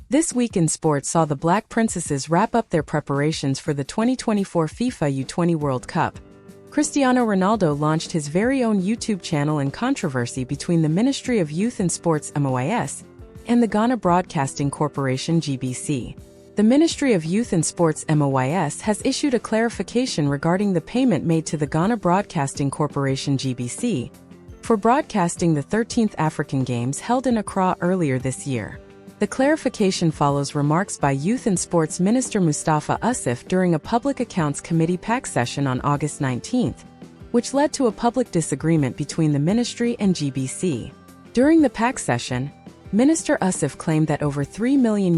This week in sports saw the Black Princesses wrap up their preparations for the 2024 FIFA U20 World Cup. Cristiano Ronaldo launched his very own YouTube channel in controversy between the Ministry of Youth and Sports (MOIS) and the Ghana Broadcasting Corporation (GBC). The Ministry of Youth and Sports (MOIS) has issued a clarification regarding the payment made to the Ghana Broadcasting Corporation (GBC) for broadcasting the 13th African Games held in Accra earlier this year. The clarification follows remarks by Youth and Sports Minister Mustafa Usif during a Public Accounts Committee PAC session on August 19, which led to a public disagreement between the ministry and GBC. During the PAC session, Minister Usif claimed that over $3 million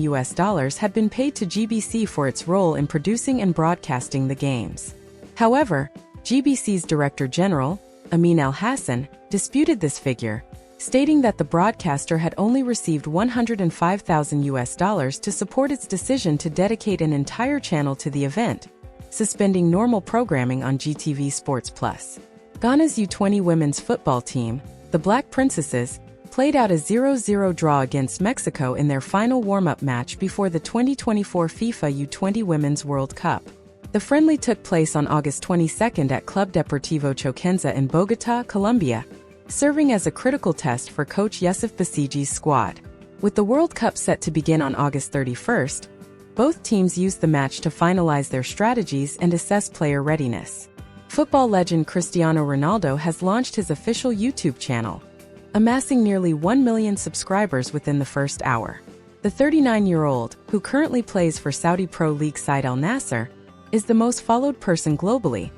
had been paid to GBC for its role in producing and broadcasting the games. However, GBC's Director General, Amin Al-Hassan, disputed this figure, stating that the broadcaster had only received $105,000 to support its decision to dedicate an entire channel to the event, suspending normal programming on GTV Sports Plus. Ghana's U20 women's football team, the Black Princesses, played out a 0-0 draw against Mexico in their final warm-up match before the 2024 FIFA U20 Women's World Cup. The friendly took place on August 22 at Club Deportivo Choquenza in Bogotá, Colombia, serving as a critical test for coach Yusuf Basiji's squad. With the World Cup set to begin on August 31, both teams used the match to finalize their strategies and assess player readiness. Football legend Cristiano Ronaldo has launched his official YouTube channel, amassing nearly 1 million subscribers within the first hour. The 39-year-old, who currently plays for Saudi Pro League side Al Nassr, is the most followed person globally,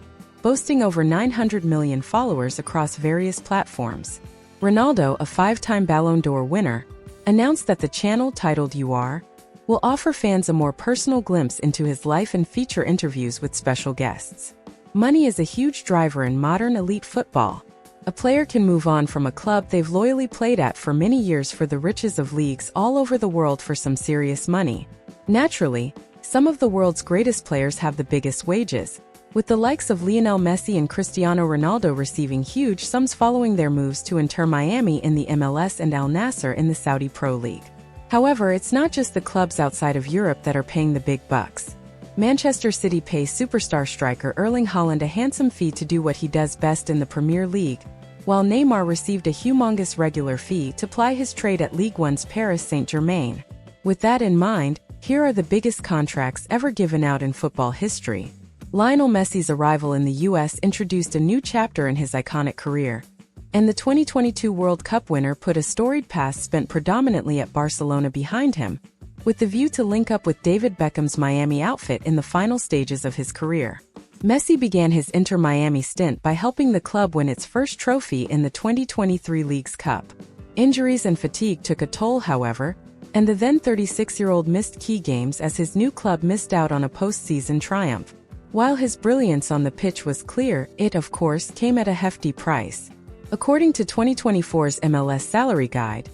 boasting over 900 million followers across various platforms. Ronaldo, a 5-time Ballon d'Or winner, announced that the channel, titled You Are, will offer fans a more personal glimpse into his life and feature interviews with special guests. Money is a huge driver in modern elite football. A player can move on from a club they've loyally played at for many years for the riches of leagues all over the world for some serious money. Naturally, some of the world's greatest players have the biggest wages, with the likes of Lionel Messi and Cristiano Ronaldo receiving huge sums following their moves to Inter Miami in the MLS and Al Nassr in the Saudi Pro League. However, it's not just the clubs outside of Europe that are paying the big bucks. Manchester City pays superstar striker Erling Haaland a handsome fee to do what he does best in the Premier League, while Neymar received a humongous regular fee to ply his trade at Ligue 1's Paris Saint-Germain. With that in mind, here are the biggest contracts ever given out in football history. Lionel Messi's arrival in the US introduced a new chapter in his iconic career, and the 2022 World Cup winner put a storied past spent predominantly at Barcelona behind him, with the view to link up with David Beckham's Miami outfit in the final stages of his career. Messi began his Inter Miami stint by helping the club win its first trophy in the 2023 Leagues Cup. Injuries and fatigue took a toll, however, and the then 36-year-old missed key games as his new club missed out on a postseason triumph. While his brilliance on the pitch was clear, it, of course, came at a hefty price. According to 2024's MLS salary guide,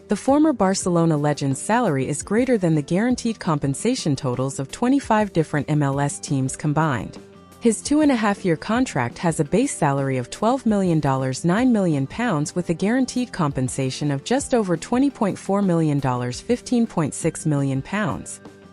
the former Barcelona legend's salary is greater than the guaranteed compensation totals of 25 different MLS teams combined. His 2.5-year contract has a base salary of $12 million, £9 million with a guaranteed compensation of just over $20.4 million, £15.6 million.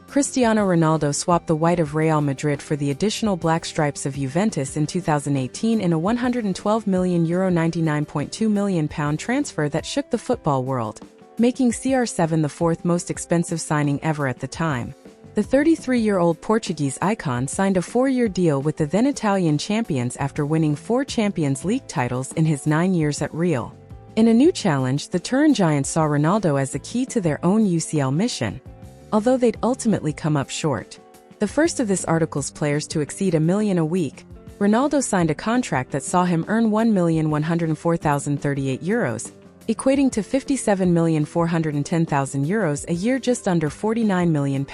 Cristiano Ronaldo swapped the white of Real Madrid for the additional black stripes of Juventus in 2018 in a €112 million, £99.2 million transfer that shook the football world, making CR7 the fourth most expensive signing ever at the time. The 33-year-old Portuguese icon signed a 4-year deal with the then Italian champions after winning 4 Champions League titles in his 9 years at Real. In a new challenge, the Turin Giants saw Ronaldo as the key to their own UCL mission, although they'd ultimately come up short. The first of this article's players to exceed $1 million a week, Ronaldo signed a contract that saw him earn €1,104,038, equating to €57,410,000 a year, just under £49 million.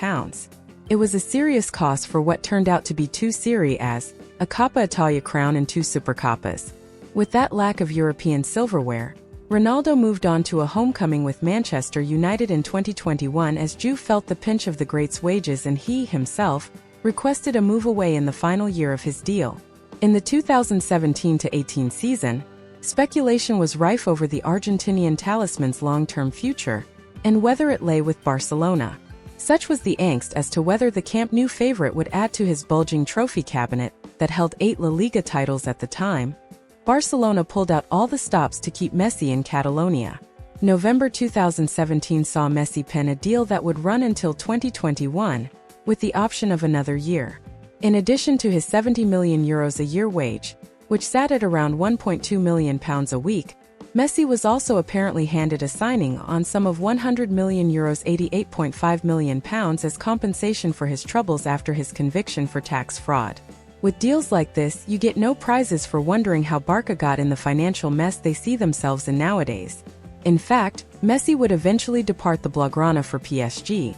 It was a serious cost for what turned out to be 2 Serie A's, a Coppa Italia crown and 2 Supercoppas. With that lack of European silverware, Ronaldo moved on to a homecoming with Manchester United in 2021 as Juve felt the pinch of the great's wages and he, himself, requested a move away in the final year of his deal. In the 2017-18 season, speculation was rife over the Argentinian talisman's long-term future and whether it lay with Barcelona. Such was the angst as to whether the Camp Nou favorite would add to his bulging trophy cabinet that held 8 La Liga titles at the time. Barcelona pulled out all the stops to keep Messi in Catalonia. November 2017 saw Messi pen a deal that would run until 2021, with the option of another year. In addition to his €70 million a year wage, which sat at around £1.2 million a week, Messi was also apparently handed a signing on sum of €100 million £88.5 million as compensation for his troubles after his conviction for tax fraud. With deals like this, you get no prizes for wondering how Barca got in the financial mess they see themselves in nowadays. In fact, Messi would eventually depart the Blaugrana for PSG,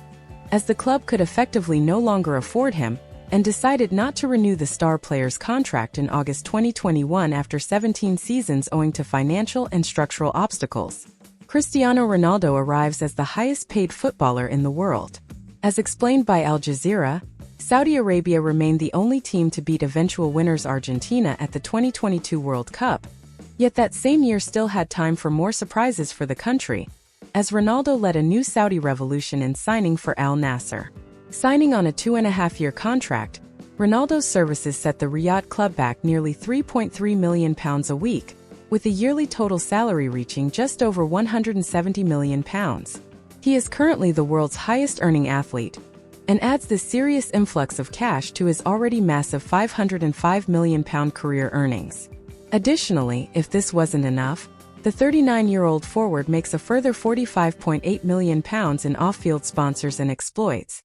as the club could effectively no longer afford him, and decided not to renew the star player's contract in August 2021 after 17 seasons owing to financial and structural obstacles. Cristiano Ronaldo arrives as the highest-paid footballer in the world. As explained by Al Jazeera, Saudi Arabia remained the only team to beat eventual winners Argentina at the 2022 World Cup, yet that same year still had time for more surprises for the country, as Ronaldo led a new Saudi revolution in signing for Al Nassr. Signing on a 2.5-year contract, Ronaldo's services set the Riyadh club back nearly £3.3 million a week, with the yearly total salary reaching just over £170 million. He is currently the world's highest-earning athlete, and adds this serious influx of cash to his already massive £505 million career earnings. Additionally, if this wasn't enough, the 39-year-old forward makes a further £45.8 million in off-field sponsors and exploits,